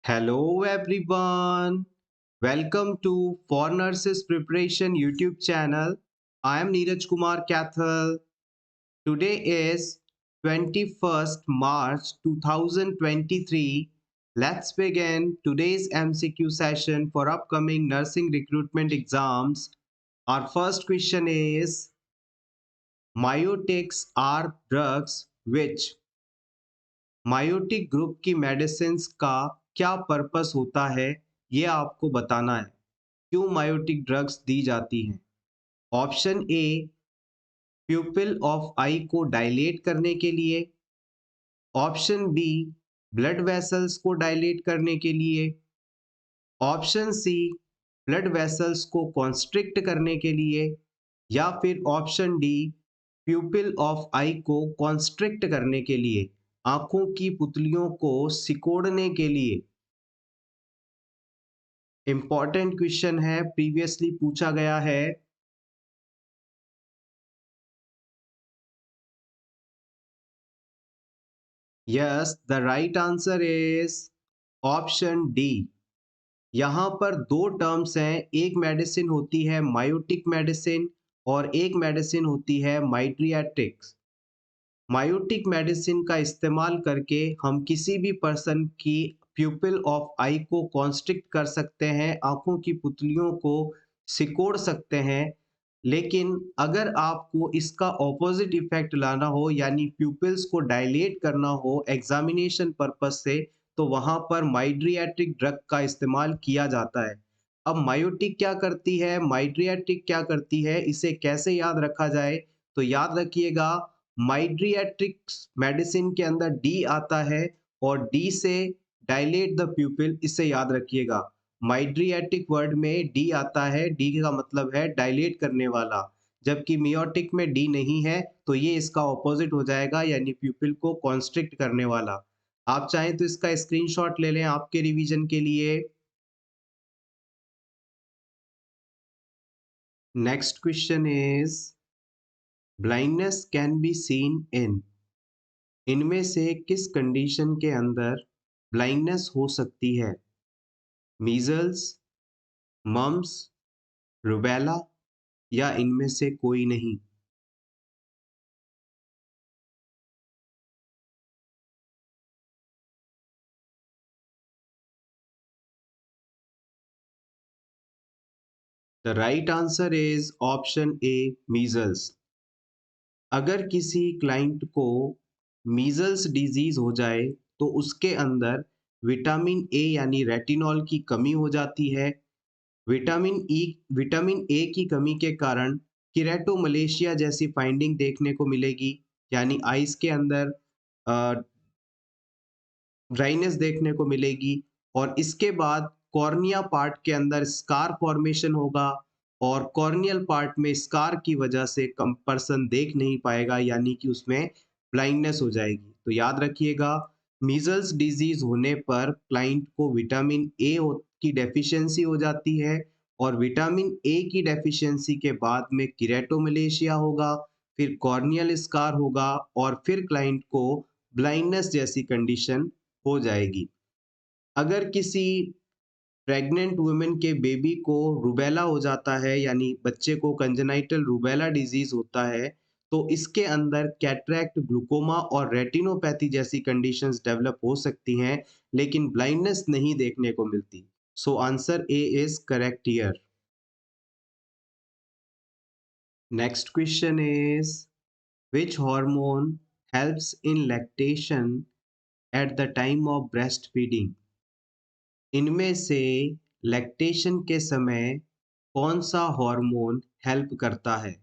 Hello everyone. Welcome to For Nurses Preparation YouTube channel. I am Neeraj Kumar Kathal. Today is 21st March 2023. Let's begin today's MCQ session for upcoming nursing recruitment exams. Our first question is Myotics are drugs which myotic group की medicines का क्या purpose होता है ये आपको बताना है। क्यों मायोटिक ड्रग्स दी जाती हैं? ऑप्शन ए प्यूपिल ऑफ आई को डायलेट करने के लिए, ऑप्शन बी ब्लड वेसल्स को डायलेट करने के लिए, ऑप्शन सी ब्लड वेसल्स को कॉन्स्ट्रिक्ट करने के लिए या फिर ऑप्शन डी प्यूपिल ऑफ आई को कॉन्स्ट्रिक्ट करने के लिए, आंखों की पुतलियों को सिकोड़ने के लिए। इम्पॉर्टेंट क्वेश्चन है, प्रीवियसली पूछा गया है। Yes, the right answer is option D. यहाँ पर दो टर्म्स हैं, एक मेडिसिन होती है मायोटिक मेडिसिन और एक मेडिसिन होती है माइड्रियाट्रिक्स। मायोटिक मेडिसिन का इस्तेमाल करके हम किसी भी पर्सन की प्यूपिल ऑफ आई को कॉन्स्ट्रिक्ट कर सकते हैं, आंखों की पुतलियों को सिकोड़ सकते हैं। लेकिन अगर आपको इसका ऑपोजिट इफेक्ट लाना हो यानी प्यूपिल्स को डायलेट करना हो एग्जामिनेशन पर्पस से, तो वहां पर माइड्रियाट्रिक ड्रग का इस्तेमाल किया जाता है। अब मायोटिक क्या करती है, माइड्रियाट्रिक क्या करती है, इसे कैसे याद रखा जाए? तो याद रखिएगा, माइड्रियाट्रिक्स मेडिसिन के अंदर डी आता है और डी से डायलेट द प्यूपिल, इसे याद रखिएगा। माइड्रियाटिक वर्ड में डी आता है, डी का मतलब है डायलेट करने वाला, जबकि मियोटिक में डी नहीं है, तो ये इसका ऑपोजिट हो जाएगा यानी प्यूपिल को कॉन्स्ट्रिक्ट करने वाला। आप चाहें तो इसका स्क्रीनशॉट ले लें आपके रिवीजन के लिए। Next question is blindness can be seen in, इनमें से किस कंडीशन के अंदर ब्लाइंडनेस हो सकती है? मीजल्स, मम्स, रूबेला या इनमें से कोई नहीं? The right answer is option A measles. अगर किसी क्लाइंट को मीजल्स डिजीज हो जाए तो उसके अंदर विटामिन ए यानी रेटिनॉल की कमी हो जाती है। विटामिन ए की कमी के कारण किरेटोमलेशिया जैसी फाइंडिंग देखने को मिलेगी, यानी आइज के अंदर ड्राइनेस देखने को मिलेगी। और इसके बाद कॉर्निया पार्ट के अंदर स्कार फॉर्मेशन होगा और कॉर्नियल पार्ट में स्कार की वजह से कम पर्सन देख नहीं पाएगा, यानी कि उसमें ब्लाइंडनेस हो जाएगी। तो याद रखिएगा, मीजल्स डिजीज होने पर क्लाइंट को विटामिन ए की डेफिशिएंसी हो जाती है और विटामिन ए की डेफिशिएंसी के बाद में किरेटोमलेशिया होगा, फिर कॉर्नियल स्कार होगा और फिर क्लाइंट को ब्लाइंडनेस जैसी कंडीशन हो जाएगी। अगर किसी प्रेग्नेंट वुमेन के बेबी को रूबेला हो जाता है यानी बच्चे को कंजेनाइटल रूबेला डिजीज होता है, तो इसके अंदर कैटरैक्ट, ग्लूकोमा और रेटिनोपैथी जैसी कंडीशंस डेवलप हो सकती हैं, लेकिन ब्लाइंडनेस नहीं देखने को मिलती। So answer A is correct here. Next question is which hormone helps in lactation at the time of breastfeeding? इनमें से लैक्टेशन के समय कौन सा हार्मोन हेल्प करता है?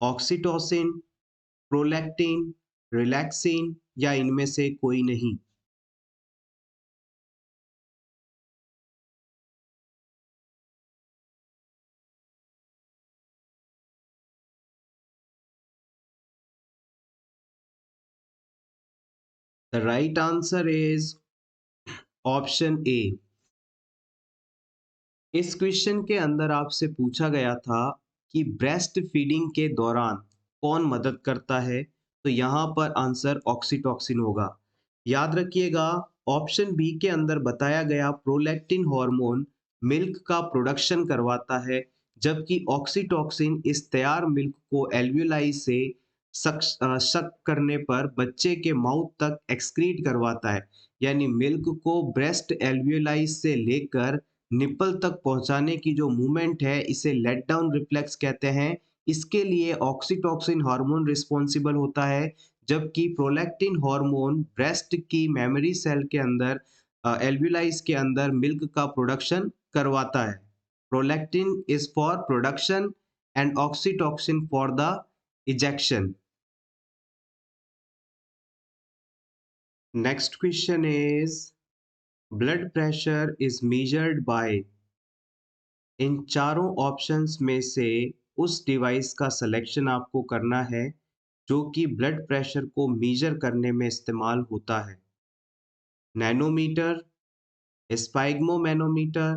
ऑक्सीटोसिन, प्रोलैक्टिन, रिलैक्सिन या इनमें से कोई नहीं? The right answer is option ए। इस क्वेश्चन के अंदर आपसे पूछा गया था कि ब्रेस्ट फीडिंग के दौरान कौन मदद करता है, तो यहाँ पर आंसर ऑक्सीटोसिन होगा। याद रखिएगा, ऑप्शन बी के अंदर बताया गया प्रोलैक्टिन हार्मोन मिल्क का प्रोडक्शन करवाता है, जबकि ऑक्सीटोसिन इस तैयार मिल्क को एल्वियोलाई से शक करने पर बच्चे के माउथ तक एक्सक्रीट करवाता है। यानी मिल्क को ब्रेस्ट एल्वियोलाई से लेकर निप्पल तक पहुंचाने की जो मूवमेंट है, इसे लेट डाउन रिफ्लेक्स कहते हैं। इसके लिए ऑक्सीटोसिन हार्मोन रिस्पॉन्सिबल होता है, जबकि प्रोलैक्टिन हार्मोन ब्रेस्ट की मेमोरी सेल के अंदर एल्वियोलाइज के अंदर मिल्क का प्रोडक्शन करवाता है। Prolactin is for production and oxytocin for the ejection. Next question is blood pressure is measured by. इन चारों ऑप्शंस में से उस डिवाइस का सिलेक्शन आपको करना है जो कि ब्लड प्रेशर को मेजर करने में इस्तेमाल होता है। Nanometre, sphygmomanometer,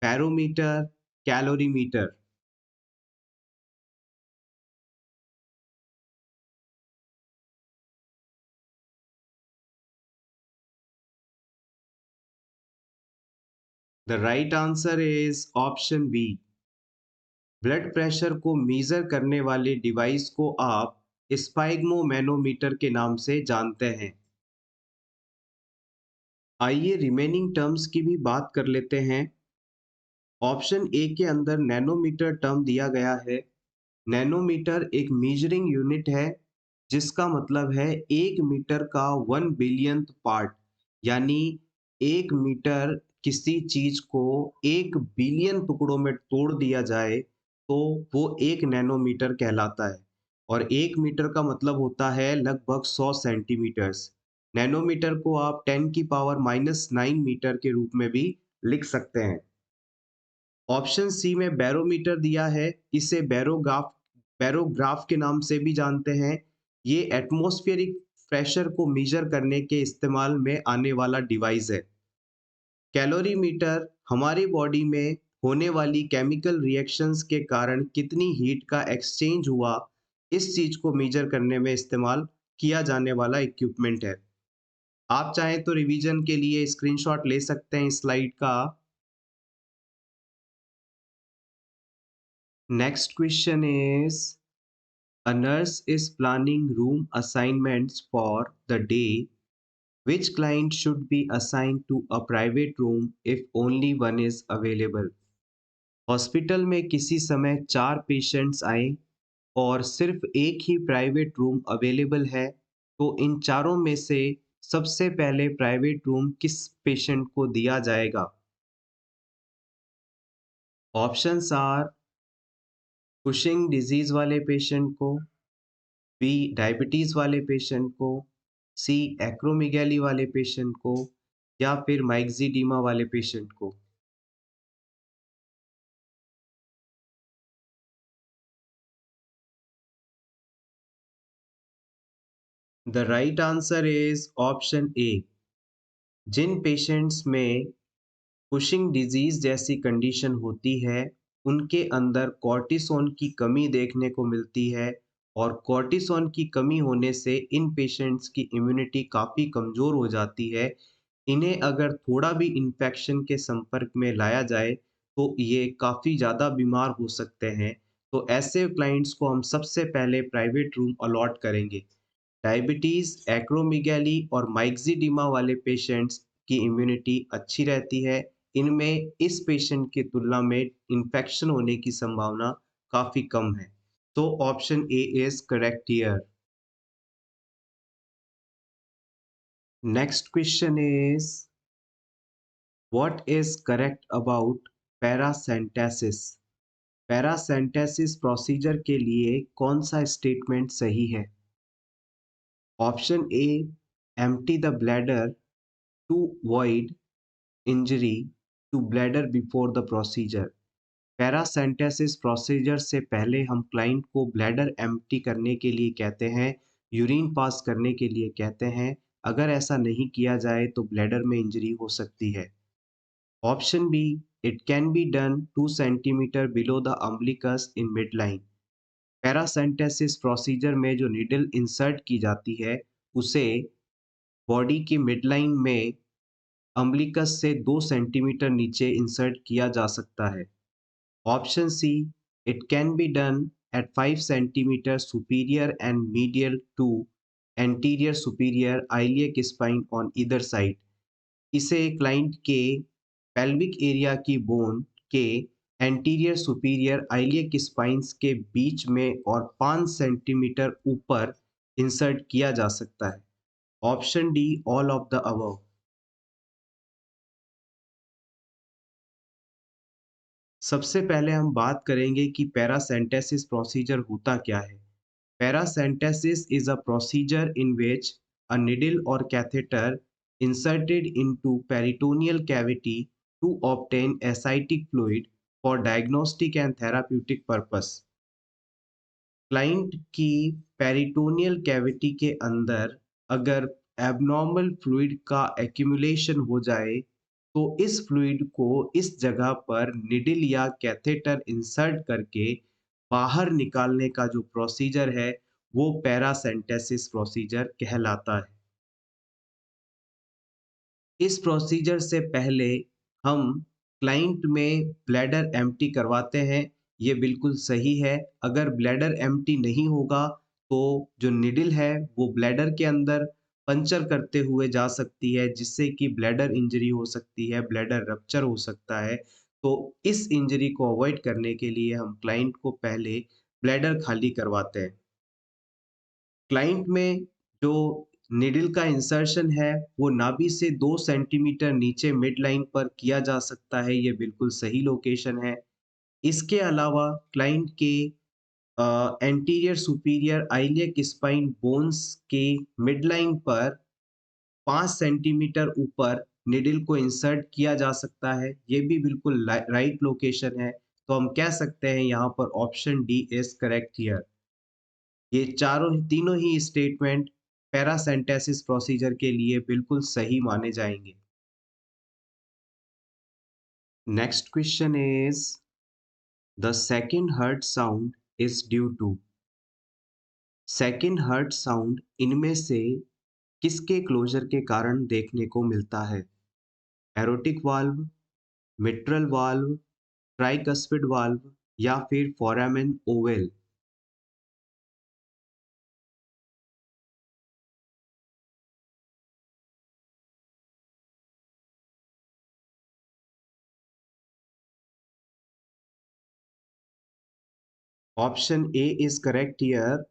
barometer, calorimeter. The right answer is option B. Blood pressure को मेजर करने वाले डिवाइस को आप स्पाइग्मोमैनोमीटर के नाम से जानते हैं। आइए रिमेनिंग टर्म्स की भी बात कर लेते हैं। ऑप्शन ए के अंदर नैनोमीटर टर्म दिया गया है। नैनोमीटर एक मेजरिंग यूनिट है, जिसका मतलब है 1 मीटर का 1 बिलियंथ पार्ट। यानी 1 मीटर किसी चीज को 1 बिलियन टुकड़ों में तोड़ दिया जाए तो वो 1 नैनोमीटर कहलाता है। और 1 मीटर का मतलब होता है लगभग 100 सेंटीमीटर्स। नैनोमीटर को आप 10⁻⁹ मीटर के रूप में भी लिख सकते हैं। ऑप्शन सी में बैरोमीटर दिया है। इसे बैरोग्राफ के नाम से भी जानते हैं। ये एटमॉस्फेरिक प्रेशर को मेजर करने के इस्तेमाल में आने वाला डिवाइस है। कैलोरीमीटर हमारी बॉडी में होने वाली केमिकल रिएक्शंस के कारण कितनी हीट का एक्सचेंज हुआ, इस चीज को मेजर करने में इस्तेमाल किया जाने वाला इक्विपमेंट है। आप चाहें तो रिवीजन के लिए स्क्रीनशॉट ले सकते हैं इस स्लाइड का। Next question is a nurse is planning room assignments for the day. Which client should be assigned to a private room if only one is available? Hospital में किसी समय 4 पेशेंट्स आए और सिर्फ एक ही प्राइवेट रूम अवेलेबल है, तो इन चारों में से सबसे पहले प्राइवेट रूम किस पेशेंट को दिया जाएगा? ऑप्शंस आर कुशिंग डिजीज वाले पेशेंट को, बी डायबिटीज वाले पेशेंट को, सी एक्रोमेगाली वाले पेशेंट को, या फिर माइक्सीडीमा वाले पेशेंट को। The right answer is option A. जिन पेशेंट्स में कुशिंग डिजीज जैसी कंडीशन होती है, उनके अंदर कॉर्टिसोन की कमी देखने को मिलती है, और कॉर्टिसोन की कमी होने से इन पेशेंट्स की इम्यूनिटी काफ़ी कमज़ोर हो जाती है। इन्हें अगर थोड़ा भी इन्फेक्शन के संपर्क में लाया जाए, तो ये काफ़ी ज़्यादा बीमार हो सकते हैं। तो ऐसे क्लाइंट्स को हम सबसे पहले प्राइवेट रूम अलॉट करेंगे। डायबिटीज़, एक्रोमेगाली और माइक्सीडीमा वाले पेशेंट्स की इम्यूनिटी अच्छी रहती है। इनमें इस पेशेंट की तुलना में इन्फेक्शन होने की संभावना काफ़ी कम है। तो option A is correct here. Next question is what is correct about paracentesis? Paracentesis procedure के लिए कौन सा स्टेटमेंट सही है? Option A empty the bladder to avoid injury to bladder before the procedure. Paracentesis procedure से पहले हम client को ब्लैडर एम्प्टी करने के लिए कहते हैं, यूरिन पास करने के लिए कहते हैं। अगर ऐसा नहीं किया जाए तो ब्लैडर में इंजरी हो सकती है। Option B it can be done 2 centimetre below the umbilicus in mid line. Paracentesis procedure में जो नीडल इंसर्ट की जाती है, उसे बॉडी की मिड लाइन में अम्बिलिकस से 2 सेंटीमीटर नीचे इंसर्ट किया जा सकता है। Option C, it can be done at 5 centimetre superior and medial to anterior superior iliac spine on either side. इसे क्लाइंट के पेल्विक एरिया की बोन के एंटीरियर सुपीरियर आइलियक स्पाइंस के बीच में और 5 सेंटीमीटर ऊपर इंसर्ट किया जा सकता है। Option D, all of the above. सबसे पहले हम बात करेंगे कि पैरासेंटेसिस प्रोसीजर होता क्या है। पैरासेंटेसिस is a procedure in which a needle or catheter inserted into peritoneal cavity to obtain ascitic fluid for diagnostic and therapeutic purpose। Client की पेरिटोनियल कैविटी के अंदर अगर एब्नॉर्मल फ्लूइड का एक्यूमुलेशन हो जाए तो इस फ्लूइड को इस जगह पर निडल या कैथेटर इंसर्ट करके बाहर निकालने का जो प्रोसीजर है वो पैरासेंटेसिस प्रोसीजर कहलाता है। इस प्रोसीजर से पहले हम क्लाइंट में ब्लैडर एम्प्टी करवाते हैं। ये बिल्कुल सही है। अगर ब्लैडर एम्प्टी नहीं होगा तो जो निडल है वो ब्लैडर के अंदर पंचर करते हुए जा सकती है जिससे कि ब्लैडर इंजरी हो सकती है, ब्लैडर रप्चर हो सकता है। तो इस इंजरी को अवॉइड करने के लिए हम क्लाइंट को पहले ब्लैडर खाली करवाते हैं। क्लाइंट में जो निडल का इंसर्शन है वो नाभि से 2 सेंटीमीटर नीचे मिड लाइन पर किया जा सकता है, ये बिल्कुल सही लोकेशन है। इसके अलावा क्लाइंट के anterior superior iliac spine bones के मिड लाइन पर 5 सेंटीमीटर ऊपर निडल को इंसर्ट किया जा सकता है, ये भी बिल्कुल राइट लोकेशन है। तो हम कह सकते हैं यहाँ पर option D is correct here. ये तीनों ही स्टेटमेंट पैरासेंटेसिस प्रोसीजर के लिए बिल्कुल सही माने जाएंगे। Next question is the second heart sound is due to. Second heart sound इनमें से किसके क्लोजर के कारण देखने को मिलता है? Aortic valve, mitral valve, tricuspid valve या फिर foramen ovale. Option A is correct here.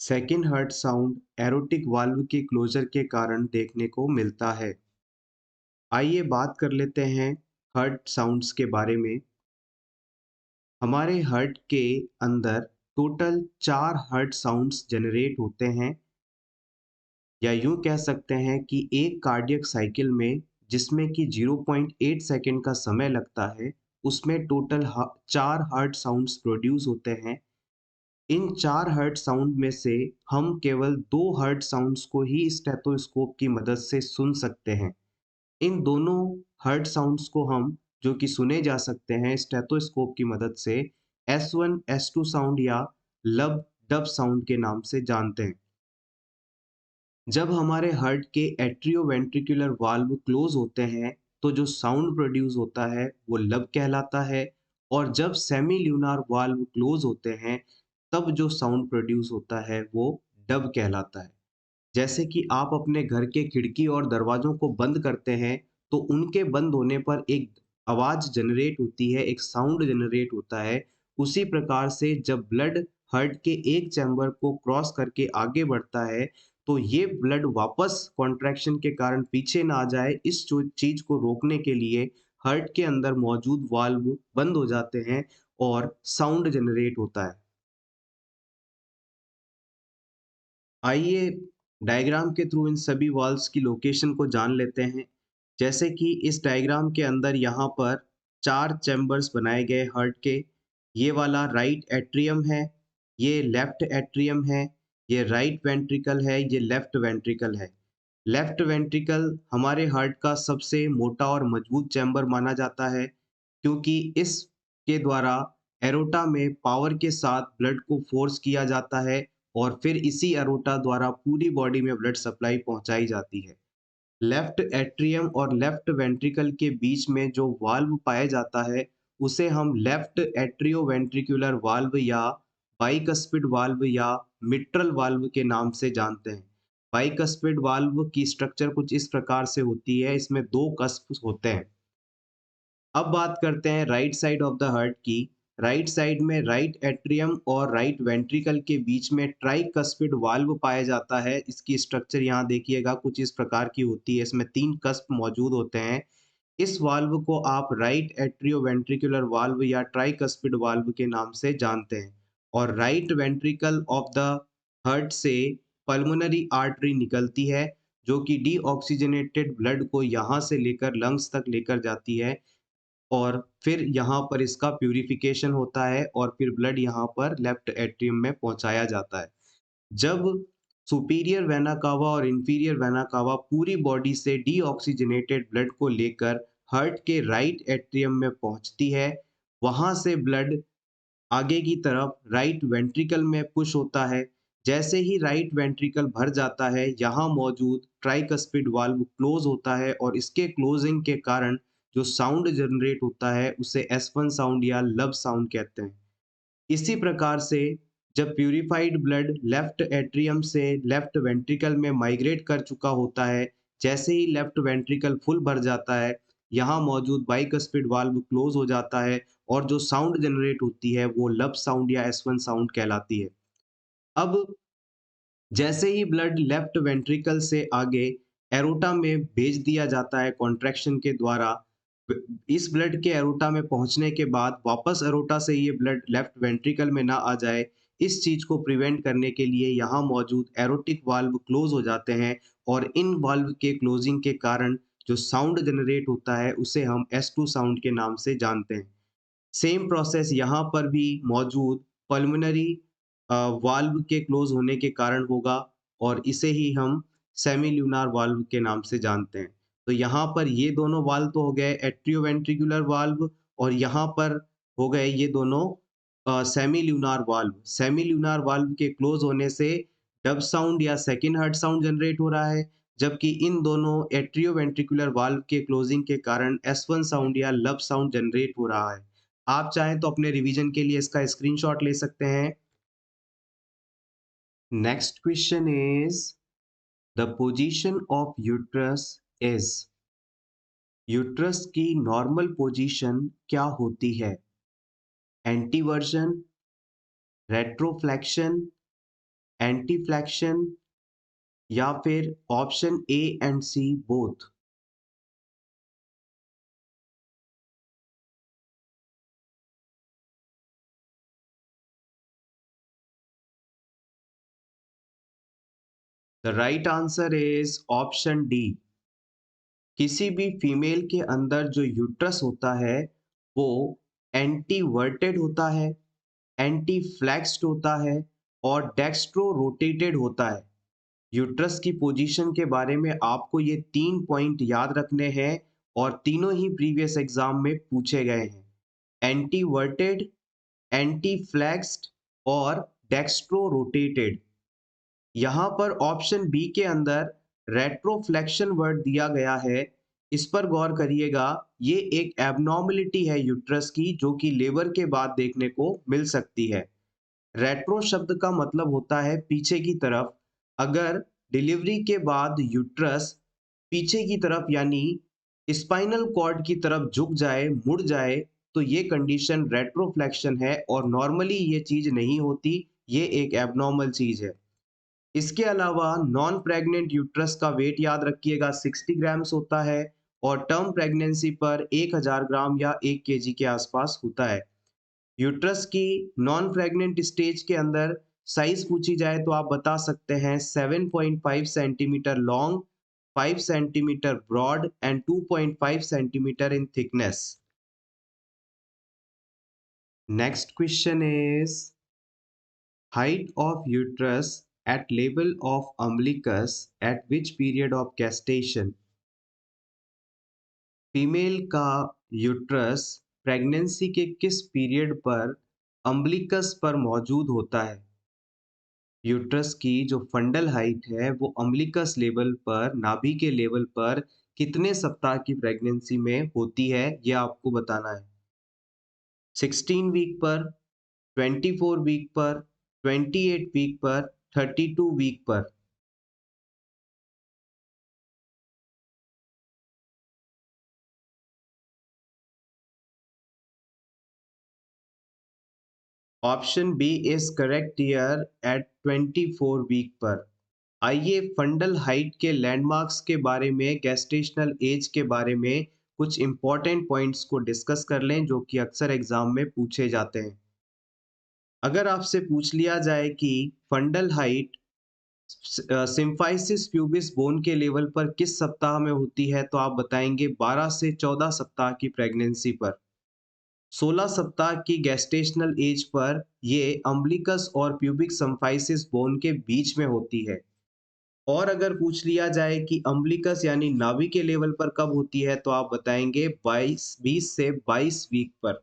Second heart sound aortic valve के क्लोजर के कारण देखने को मिलता है। आइए बात कर लेते हैं हर्ट साउंड्स के बारे में। हमारे हर्ट के अंदर टोटल 4 हर्ट साउंड्स जनरेट होते हैं, या यूं कह सकते हैं कि एक कार्डियक साइकिल में जिसमें कि 0.8 सेकंड का समय लगता है, उसमें टोटल 4 हर्ट साउंड्स प्रोड्यूस होते हैं। इन 4 हर्ट साउंड में से हम केवल 2 हर्ट साउंड्स को ही स्टेथोस्कोप की मदद से सुन सकते हैं। इन दोनों हर्ट साउंड्स को हम जो कि सुने जा सकते हैं स्टेथोस्कोप की मदद से S1 S2 साउंड या लब डब साउंड के नाम से जानते हैं। जब हमारे हार्ट के एट्रियोवेंट्रिकुलर वाल्व क्लोज होते हैं तो जो साउंड प्रोड्यूस होता है वो लब कहलाता है, और जब सेमी ल्यूनार वाल्व क्लोज होते हैं तब जो साउंड प्रोड्यूस होता है वो डब कहलाता है। जैसे कि आप अपने घर के खिड़की और दरवाजों को बंद करते हैं तो उनके बंद होने पर एक आवाज जनरेट होती है, एक साउंड जनरेट होता है। उसी प्रकार से जब ब्लड हार्ट के एक चैम्बर को क्रॉस करके आगे बढ़ता है तो ये ब्लड वापस कॉन्ट्रैक्शन के कारण पीछे ना आ जाए, इस चीज को रोकने के लिए हार्ट के अंदर मौजूद वाल्व बंद हो जाते हैं और साउंड जनरेट होता है। आइए डायग्राम के थ्रू इन सभी वॉल्व्स की लोकेशन को जान लेते हैं। जैसे कि इस डायग्राम के अंदर यहाँ पर 4 चैम्बर्स बनाए गए हार्ट के। ये वाला राइट एट्रियम है, ये लेफ्ट एट्रियम है, ये राइट वेंट्रिकल है, ये लेफ्ट वेंट्रिकल है। लेफ्ट वेंट्रिकल हमारे हार्ट का सबसे मोटा और मजबूत चैम्बर माना जाता है, क्योंकि इसके द्वारा एरोटा में पावर के साथ ब्लड को फोर्स किया जाता है और फिर इसी एरोटा द्वारा पूरी बॉडी में ब्लड सप्लाई पहुंचाई जाती है। लेफ्ट एट्रियम और लेफ्ट वेंट्रिकल के बीच में जो वाल्व पाया जाता है उसे हम लेफ्ट एट्रियोवेंट्रिकुलर वाल्व या बाइकस्पिड वाल्व या मिट्रल वाल्व के नाम से जानते हैं। बाइकस्पिड वाल्व की स्ट्रक्चर कुछ इस प्रकार से होती है, इसमें दो कस्प होते हैं। अब बात करते हैं right side of the heart की। राइट साइड में राइट एट्रियम और राइट वेंट्रिकल के बीच में ट्राइकस्पिड वाल्व पाया जाता है। इसकी स्ट्रक्चर यहाँ देखिएगा कुछ इस प्रकार की होती है, इसमें 3 कस्प मौजूद होते हैं। इस वाल्व को आप राइट एट्रियोवेंट्रिकुलर वाल्व या ट्राइकस्पिड वाल्व के नाम से जानते हैं। और right ventricle of the heart से पल्मोनरी आर्टरी निकलती है, जो कि डीऑक्सीजनेटेड ब्लड को यहाँ से लेकर लंग्स तक लेकर जाती है और फिर यहाँ पर इसका प्यूरिफिकेशन होता है और फिर ब्लड यहाँ पर लेफ्ट एट्रियम में पहुँचाया जाता है। जब सुपीरियर वेना कावा और इंफीरियर वेना कावा पूरी बॉडी से डीऑक्सीजनेटेड ब्लड को लेकर हार्ट के राइट एट्रियम में पहुँचती है, वहाँ से ब्लड आगे की तरफ राइट वेंट्रिकल में पुश होता है। जैसे ही राइट वेंट्रिकल भर जाता है, यहाँ मौजूद ट्राइकस्पिड वाल्व क्लोज होता है और इसके क्लोजिंग के कारण जो साउंड जनरेट होता है उसे S1 साउंड या लव साउंड कहते हैं। इसी प्रकार से जब प्यूरिफाइड ब्लड लेफ्ट एट्रियम से लेफ्ट वेंट्रिकल में माइग्रेट कर चुका होता है, जैसे ही लेफ्ट वेंट्रिकल फुल भर जाता है, यहाँ मौजूद बाइकस्पिड वाल्व क्लोज हो जाता है और जो साउंड जनरेट होती है वो लब साउंड या S1 साउंड कहलाती है। अब जैसे ही ब्लड लेफ्ट वेंट्रिकल से आगे एरोटा में भेज दिया जाता है कॉन्ट्रैक्शन के द्वारा, इस ब्लड के एरोटा में पहुंचने के बाद वापस एरोटा से ये ब्लड लेफ्ट वेंट्रिकल में ना आ जाए, इस चीज को प्रिवेंट करने के लिए यहाँ मौजूद एरोटिक वाल्व क्लोज हो जाते हैं और इन वाल्व के क्लोजिंग के कारण जो साउंड जनरेट होता है उसे हम S2 साउंड के नाम से जानते हैं। सेम प्रोसेस यहाँ पर भी मौजूद पल्मोनरी वाल्व के क्लोज होने के कारण होगा और इसे ही हम सेमी ल्यूनार वाल्व के नाम से जानते हैं। तो यहाँ पर ये दोनों वाल्व तो हो गए एट्रियोवेंट्रिकुलर वाल्व और यहाँ पर हो गए ये दोनों सेमी ल्यूनार वाल्व। सेमी ल्यूनार वाल्व के क्लोज होने से डब साउंड या सेकंड हार्ट साउंड जनरेट हो रहा है, जबकि इन दोनों एट्रियोवेंट्रिकुलर वाल्व के क्लोजिंग के कारण S1 साउंड या लब साउंड जनरेट हो रहा है। आप चाहें तो अपने रिवीजन के लिए इसका स्क्रीनशॉट ले सकते हैं। Next question is the position of uterus is. Uterus की नॉर्मल पोजीशन क्या होती है? एंटीवर्जन, रेट्रोफ्लेक्शन, एंटीफ्लेक्शन या फिर option A and C both. The right answer is option D. किसी भी फीमेल के अंदर जो यूट्रस होता है वो एंटीवर्टेड होता है, एंटी फ्लैक्स्ड होता है और डेक्स्ट्रो रोटेटेड होता है। यूट्रस की पोजीशन के बारे में आपको ये 3 पॉइंट याद रखने हैं और तीनों ही प्रीवियस एग्जाम में पूछे गए हैं। एंटीवर्टेड, एंटी फ्लैक्स्ड और डेक्स्ट्रो रोटेटेड। यहाँ पर ऑप्शन बी के अंदर रेट्रोफ्लेक्शन वर्ड दिया गया है। इस पर गौर करिएगा, ये एक एबनॉर्मलिटी है यूट्रस की जो कि लेबर के बाद देखने को मिल सकती है। रेट्रो शब्द का मतलब होता है पीछे की तरफ। अगर डिलीवरी के बाद यूट्रस पीछे की तरफ यानी स्पाइनल कॉर्ड की तरफ झुक जाए, मुड़ जाए, तो ये कंडीशन रेट्रोफ्लेक्शन है और नॉर्मली ये चीज नहीं होती, ये एक एबनॉर्मल चीज है। इसके अलावा नॉन प्रेग्नेंट यूट्रस का वेट याद रखिएगा 60 ग्राम्स होता है और टर्म प्रेगनेंसी पर 1000 ग्राम या 1 केजी के आसपास होता है। यूट्रस की नॉन प्रेग्नेंट स्टेज के अंदर साइज पूछी जाए तो आप बता सकते हैं 7.5 centimetre long, 5 centimetre broad and 2.5 centimetre in thickness. Next question is height of uterus at level of umbilicus at which period of gestation? Female का यूट्रस प्रेगनेंसी के किस पीरियड पर अम्बिलिकस पर मौजूद होता है? यूट्रस की जो फंडल हाइट है वो अम्बिलिकस लेवल पर, नाभि के लेवल पर कितने सप्ताह की प्रेगनेंसी में होती है, ये आपको बताना है। 16 वीक पर, 24 वीक पर, 28 वीक पर, 32 वीक पर। Option B is correct here at 24 week पर। आइए फंडल हाइट के लैंडमार्क्स के बारे में, गेस्टेशनल एज के बारे में कुछ इंपॉर्टेंट पॉइंट्स को डिस्कस कर लें जो कि अक्सर एग्जाम में पूछे जाते हैं। अगर आपसे पूछ लिया जाए कि fundal height symphysis pubis bone के लेवल पर किस सप्ताह में होती है, तो आप बताएंगे 12 से 14 सप्ताह की प्रेगनेंसी पर। 16 सप्ताह की गेस्टेशनल एज पर ये अम्बिलिकस और प्यूबिक सिम्फाइसिस बोन के बीच में होती है। और अगर पूछ लिया जाए कि अम्बिलिकस यानी नाभि के लेवल पर कब होती है, तो आप बताएंगे 20 से 22 वीक पर।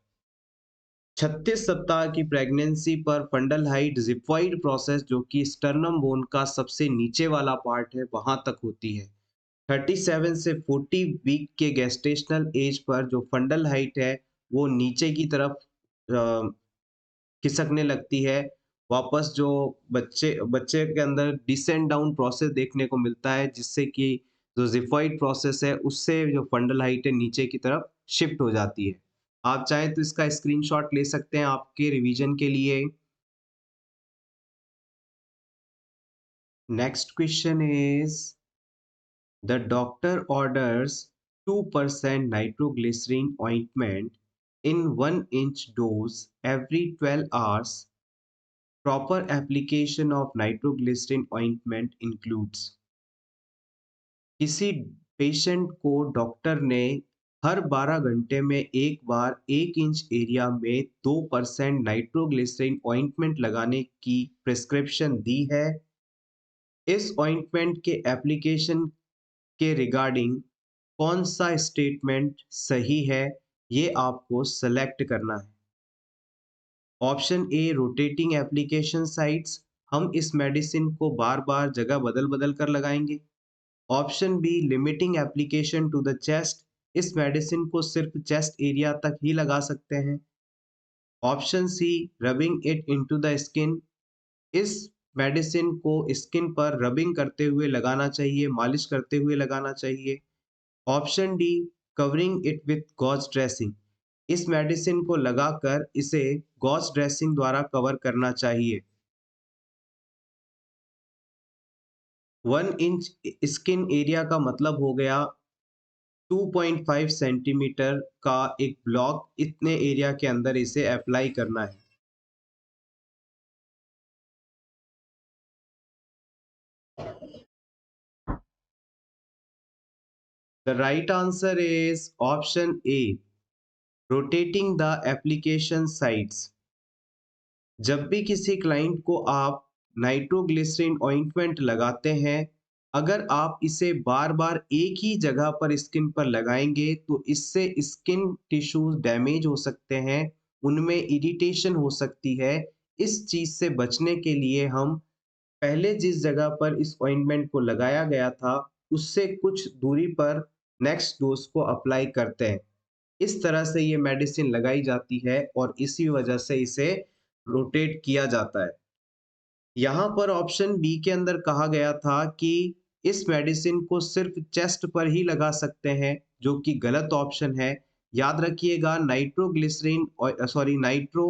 36 सप्ताह की प्रेगनेंसी पर फंडल हाइट जिफॉइड प्रोसेस, जो कि स्टर्नम बोन का सबसे नीचे वाला पार्ट है, वहां तक होती है। 37 से 40 वीक के गेस्टेशनल एज पर जो फंडल हाइट है वो नीचे की तरफ खिसकने लगती है। वापस जो बच्चे बच्चे के अंदर डिसेंड डाउन प्रोसेस देखने को मिलता है, जिससे कि जो ज़िफ़ॉइड प्रोसेस है उससे जो फंडल हाइट है नीचे की तरफ शिफ्ट हो जाती है। आप चाहें तो इसका स्क्रीनशॉट ले सकते हैं आपके रिवीजन के लिए। Next question is the doctor orders 2% nitroglycerin ointment in 1 inch dose every 12 hours. Proper application of nitroglycerin ointment includes किसी पेशेंट को डॉक्टर ने हर 12 घंटे में एक बार 1 इंच एरिया में 2% नाइट्रोग्लिसरीन ऑइंटमेंट लगाने की प्रिस्क्रिप्शन दी है। इस ऑइंटमेंट के एप्लीकेशन के रिगार्डिंग कौन सा स्टेटमेंट सही है, ये आपको सेलेक्ट करना है। ऑप्शन ए रोटेटिंग एप्लीकेशन साइट्स, हम इस मेडिसिन को बार बार जगह बदल बदल कर लगाएंगे। Option B limiting application to the chest, इस मेडिसिन को सिर्फ चेस्ट एरिया तक ही लगा सकते हैं। Option C rubbing it into the skin, इस मेडिसिन को स्किन पर रबिंग करते हुए लगाना चाहिए, मालिश करते हुए लगाना चाहिए। Option D covering it with gauze dressing, इस मेडिसिन को लगाकर इसे गॉज ड्रेसिंग द्वारा कवर करना चाहिए। 1 इंच स्किन एरिया का मतलब हो गया 2.5 सेंटीमीटर का एक ब्लॉक, इतने एरिया के अंदर इसे अप्लाई करना है। The right answer is option A rotating the application sites. जब भी किसी क्लाइंट को आप नाइट्रोग्लिसरीन ऑइंटमेंट लगाते हैं, अगर आप इसे बार बार एक ही जगह पर स्किन पर लगाएंगे तो इससे स्किन टिश्यूज डैमेज हो सकते हैं, उनमें इरिटेशन हो सकती है। इस चीज से बचने के लिए हम पहले जिस जगह पर इस ऑइंटमेंट को लगाया गया था उससे कुछ दूरी पर नेक्स्ट डोज को अप्लाई करते हैं। इस तरह से ये मेडिसिन लगाई जाती है और इसी वजह से इसे रोटेट किया जाता है। यहाँ पर ऑप्शन बी के अंदर कहा गया था कि इस मेडिसिन को सिर्फ चेस्ट पर ही लगा सकते हैं, जो कि गलत ऑप्शन है। याद रखिएगा nitroglycerin sorry nitro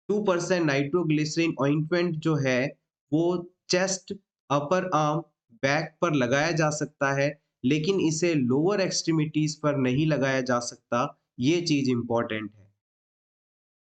2% nitroglycerin ointment जो है वो चेस्ट, अपर आर्म, बैक पर लगाया जा सकता है, लेकिन इसे लोअर एक्सट्रीमिटीज पर नहीं लगाया जा सकता। ये चीज इंपॉर्टेंट है।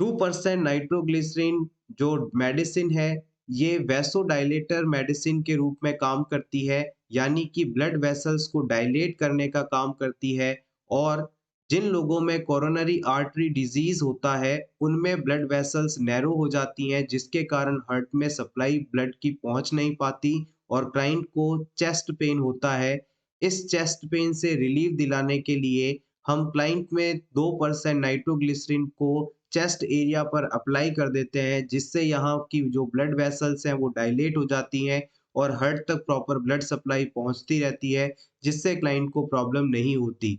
2% नाइट्रोग्लिसरीन जो मेडिसिन है ये वैसोडाइलेटर मेडिसिन के रूप में काम करती है, यानी कि ब्लड वेसल्स को डायलेट करने का काम करती है। और जिन लोगों में कोरोनरी आर्टरी डिजीज होता है उनमें ब्लड वेसल्स नैरो हो जाती हैं, जिसके कारण हार्ट में सप्लाई ब्लड की पहुंच नहीं पाती और क्लाइंट को चेस्ट पेन होता है। इस चेस्ट पेन से रिलीफ दिलाने के लिए हम क्लाइंट में 2% नाइट्रोग्लिसरीन को चेस्ट एरिया पर अप्लाई कर देते हैं, जिससे यहाँ की जो ब्लड वेसल्स हैं वो डायलेट हो जाती हैं और हार्ट तक प्रॉपर ब्लड सप्लाई पहुँचती रहती है, जिससे क्लाइंट को प्रॉब्लम नहीं होती।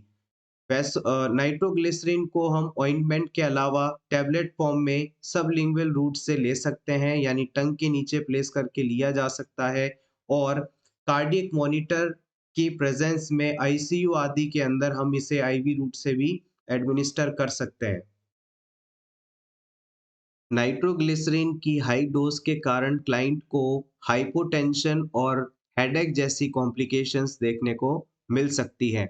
नाइट्रोग्लिसरीन को हम ऑइंटमेंट के अलावा टैबलेट फॉर्म में सबलिंगुअल रूट से ले सकते हैं, यानी टंग के नीचे प्लेस करके लिया जा सकता है और कार्डियक मॉनिटर की प्रेजेंस में आईसीयू आदि के अंदर हम इसे आईवी रूट से भी एडमिनिस्टर कर सकते हैं। नाइट्रोग्लिसरीन की हाई डोज के कारण क्लाइंट को हाइपोटेंशन और हेडेक जैसी कॉम्प्लिकेशंस देखने को मिल सकती है।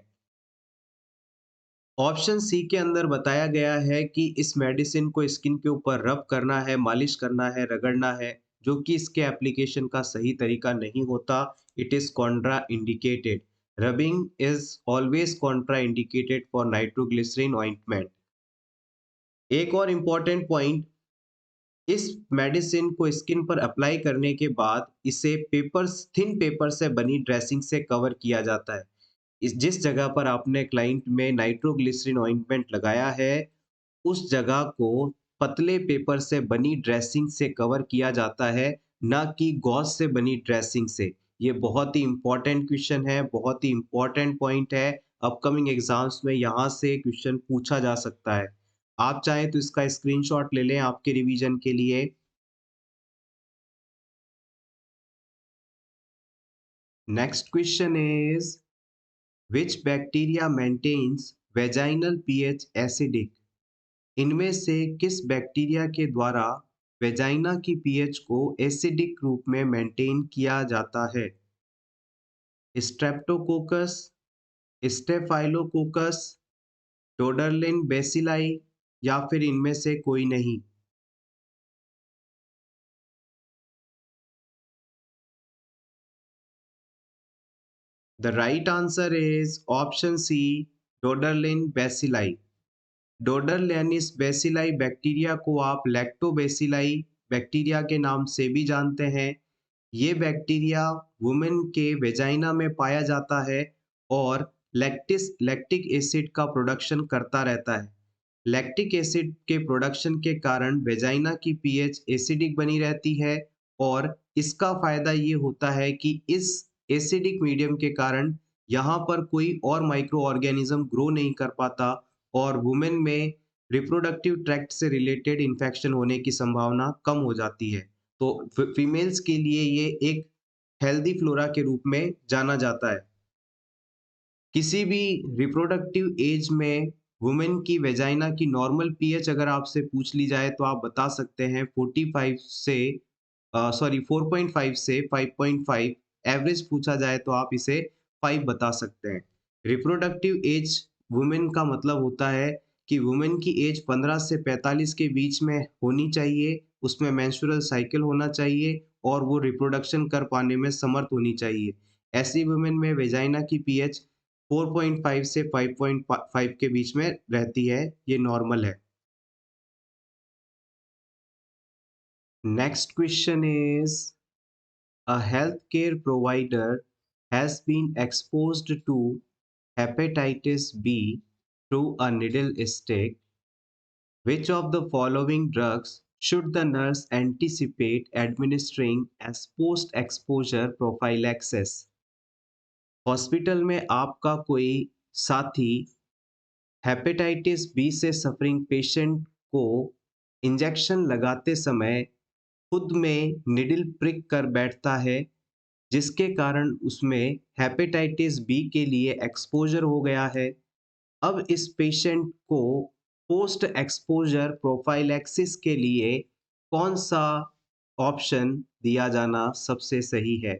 ऑप्शन सी के अंदर बताया गया है कि इस मेडिसिन को स्किन के ऊपर रब करना है, मालिश करना है, रगड़ना है, जो कि इसके एप्लीकेशन का सही तरीका नहीं होता। It is contraindicated. Rubbing is always contraindicated for nitroglycerin ointment. एक और इम्पॉर्टेंट पॉइंट, इस मेडिसिन को स्किन पर अप्लाई करने के बाद इसे थिन पेपर से बनी ड्रेसिंग से कवर किया जाता है। इस जिस जगह पर आपने क्लाइंट में नाइट्रोग्लिसरीन ऑइंटमेंट लगाया है, उस जगह को पतले पेपर से बनी ड्रेसिंग से कवर किया जाता है, ना कि गॉज से बनी ड्रेसिंग से। ये बहुत ही इम्पोर्टेंट क्वेश्चन है, बहुत ही इम्पोर्टेंट पॉइंट है। अपकमिंग एग्जाम्स में यहाँ से क्वेश्चन पूछा जा सकता है। आप चाहें तो इसका स्क्रीनशॉट ले लें आपके रिवीजन के लिए। Next question is which bacteria maintains vaginal pH acidic? इनमें से किस बैक्टीरिया के द्वारा वेजाइना की पीएच को एसिडिक रूप में मेंटेन किया जाता है? स्ट्रेप्टोकोकस, स्टेफाइलोकोकस, टोडरलिन बेसिलाई या फिर इनमें से कोई नहीं? The right answer is option C, Doderlein bacilli. Doderlein bacilli bacteria को आप लैक्टोबेसिलाई बैक्टीरिया के नाम से भी जानते हैं। ये बैक्टीरिया वुमेन के वेजाइना में पाया जाता है और लैक्टिक एसिड का प्रोडक्शन करता रहता है। लैक्टिक एसिड के प्रोडक्शन के कारण वेजाइना की पीएच एसिडिक बनी रहती है और इसका फायदा ये होता है कि इस एसिडिक मीडियम के कारण यहाँ पर कोई और माइक्रो ऑर्गेनिज्म ग्रो नहीं कर पाता और वुमेन में रिप्रोडक्टिव ट्रैक्ट से रिलेटेड इन्फेक्शन होने की संभावना कम हो जाती है। तो फीमेल्स के लिए ये एक हेल्दी फ्लोरा के रूप में जाना जाता है। किसी भी रिप्रोडक्टिव एज में वुमेन की वेजाइना की नॉर्मल पीएच अगर आपसे पूछ ली जाए तो आप बता सकते हैं 45 से 4.5 से 5.5। एवरेज पूछा जाए तो आप इसे 5 बता सकते हैं। रिप्रोडक्टिव एज वुमेन का मतलब होता है कि वुमेन की एज 15 से 45 के बीच में होनी चाहिए, उसमें मेंस्ट्रुअल साइकिल होना चाहिए और वो रिप्रोडक्शन कर पाने में समर्थ होनी चाहिए। ऐसी वुमेन में वेजाइना की पीएच 4.5 से 5.5 के बीच में रहती है, ये नॉर्मल है। Next question is a healthcare provider has been exposed to hepatitis B through a needle stick. Which of the following drugs should the nurse anticipate administering as post-exposure prophylaxis? Hospital में आपका कोई साथी hepatitis B से suffering patient को injection लगाते समय खुद में निडल प्रिक कर बैठता है, जिसके कारण उसमें हेपेटाइटिस बी के लिए एक्सपोजर हो गया है। अब इस पेशेंट को पोस्ट एक्सपोजर प्रोफाइलैक्सिस के लिए कौन सा ऑप्शन दिया जाना सबसे सही है?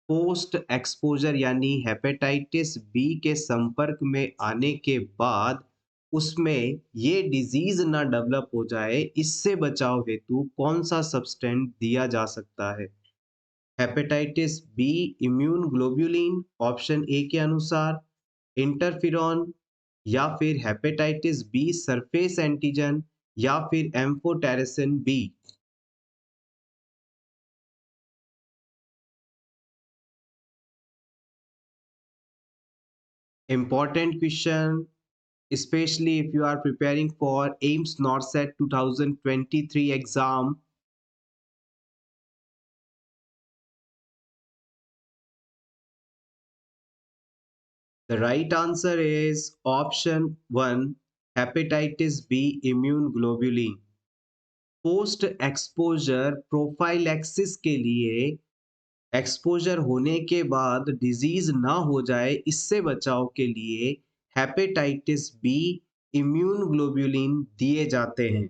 पोस्ट एक्सपोजर यानी हेपेटाइटिस बी के संपर्क में आने के बाद उसमें ये डिजीज ना डेवलप हो जाए, इससे बचाव हेतु कौन सा सब्सटेंस दिया जा सकता है? Hepatitis B immune globulin option A के अनुसार, इंटरफिरॉन या फिर हेपेटाइटिस बी सरफेस एंटीजन या फिर amphotericin B? Important question. especially if you are preparing for AIMS NORCET 2023 exam. The right answer is option 1, hepatitis B immune globulin. Post exposure prophylaxis के लिए exposure होने के बाद डिजीज ना हो जाए, इससे बचाव के लिए हेपेटाइटिस बी इम्यून ग्लोब्यूलिन दिए जाते हैं।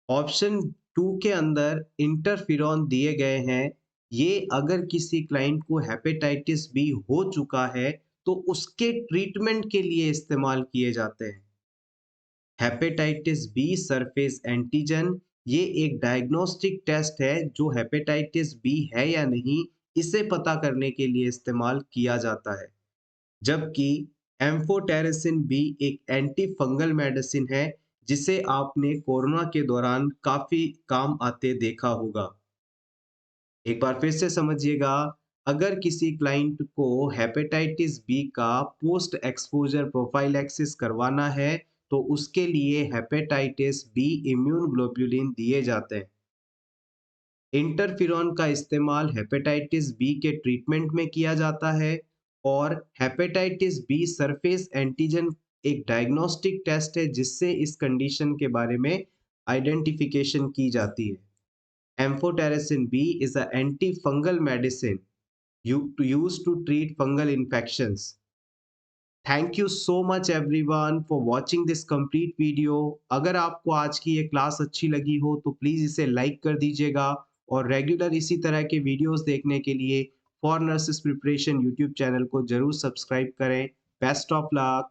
ऑप्शन 2 के अंदर इंटरफिरॉन दिए गए हैं। ये अगर किसी क्लाइंट को हेपेटाइटिस बी हो चुका है तो उसके ट्रीटमेंट के लिए इस्तेमाल किए जाते हैं। हेपेटाइटिस बी सरफेस एंटीजन, ये एक डायग्नोस्टिक टेस्ट है जो हेपेटाइटिस बी है या नहीं इसे पता करने के लिए इस्तेमाल किया जाता है। जबकि एम्फोटेरिसिन बी एक एंटी फंगल मेडिसिन है जिसे आपने कोरोना के दौरान काफी काम आते देखा होगा। एक बार फिर से समझिएगा, अगर किसी क्लाइंट को हेपेटाइटिस बी का पोस्ट एक्सपोजर प्रोफाइलैक्सिस करवाना है तो उसके लिए हेपेटाइटिस बी इम्यून ग्लोब्यूलिन दिए जाते हैं। इंटरफिरॉन का इस्तेमाल हेपेटाइटिस बी के ट्रीटमेंट में किया जाता है और हेपेटाइटिस बी सरफेस एंटीजन एक डायग्नोस्टिक टेस्ट है जिससे इस कंडीशन के बारे में आइडेंटिफिकेशन की जाती है। Amphotericin B is an antifungal medicine used to treat fungal infections. Thank you so much everyone for watching this complete video. अगर आपको आज की ये क्लास अच्छी लगी हो तो प्लीज़ इसे लाइक कर दीजिएगा और रेगुलर इसी तरह के वीडियोस देखने के लिए for nurses preparation YouTube channel को ज़रूर सब्सक्राइब करें। Best of luck.